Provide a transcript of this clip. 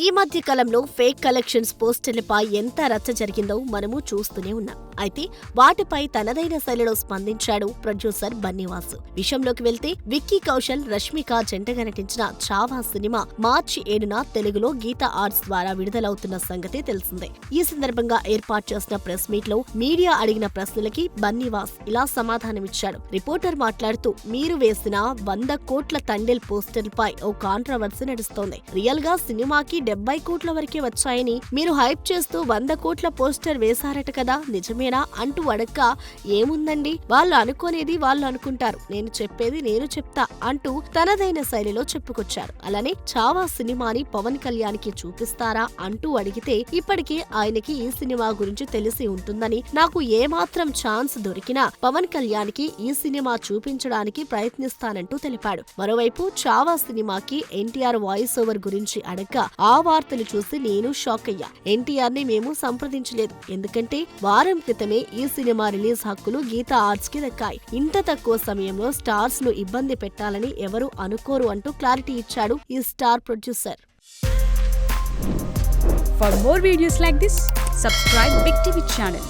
ఈ మధ్య కాలంలో ఫేక్ కలెక్షన్స్ పోస్టర్లపై ఎంత రచ్చ జరిగిందో మనము చూస్తూనే ఉన్నాం. అయితే వాటిపై తనదైన శైలిలో స్పందించాడు ప్రొడ్యూసర్ బన్నీవాసు. విషయంలోకి వెళ్తే విక్కీ కౌశల్, రష్మిక జంటగా నటించిన చావా సినిమా మార్చి 7న తెలుగులో గీతా ఆర్ట్స్ ద్వారా విడుదలవుతున్న సంగతి తెలిసిందే. ఈ సందర్భంగా ఏర్పాటు చేసిన ప్రెస్ మీట్ లో మీడియా అడిగిన ప్రశ్నలకి బన్నీవాస్ ఇలా సమాధానమిచ్చాడు. రిపోర్టర్ మాట్లాడుతూ, మీరు వేసిన 100 కోట్ల తండేల్ పోస్టర్లపై ఓ కాంట్రవర్సీ నడుస్తోంది. రియల్ గా సినిమాకి 70 కోట్ల వరకే వచ్చాయని మీరు హైప్ చేస్తూ 100 కోట్ల పోస్టర్ వేశారట కదా, నిజమేనా అంటూ అడక్క, ఏముందండి, వాళ్ళు అనుకోనేది వాళ్ళు అనుకుంటారు, నేను చెప్పేది నేను చెప్తా అంటూ తనదైన శైలిలో చెప్పుకొచ్చారు. అలానే చావా సినిమాని పవన్ కళ్యాణ్ కి చూపిస్తారా అంటూ అడిగితే, ఇప్పటికే ఆయనకి ఈ సినిమా గురించి తెలిసి ఉంటుందని, నాకు ఏమాత్రం ఛాన్స్ దొరికినా పవన్ కళ్యాణ్ కి ఈ సినిమా చూపించడానికి ప్రయత్నిస్తానంటూ తెలిపాడు. మరోవైపు చావా సినిమాకి ఎన్టీఆర్ వాయిస్ ఓవర్ గురించి అడగ్గా ఆ వార్తలు చూసి నేను షాక్ అయ్యా. ఎన్టీఆర్ ని మేము సంప్రదించలేదు, ఎందుకంటే వారం క్రితమే ఈ సినిమా రిలీజ్ హక్కులు గీతా ఆర్ట్స్ కి దక్కాయి. ఇంత తక్కువ సమయంలో స్టార్స్ ను ఇబ్బంది పెట్టాలని ఎవరు అనుకోరు అంటూ క్లారిటీ ఇచ్చాడు ఈ star producer. For more videos like this, subscribe Big TV channel.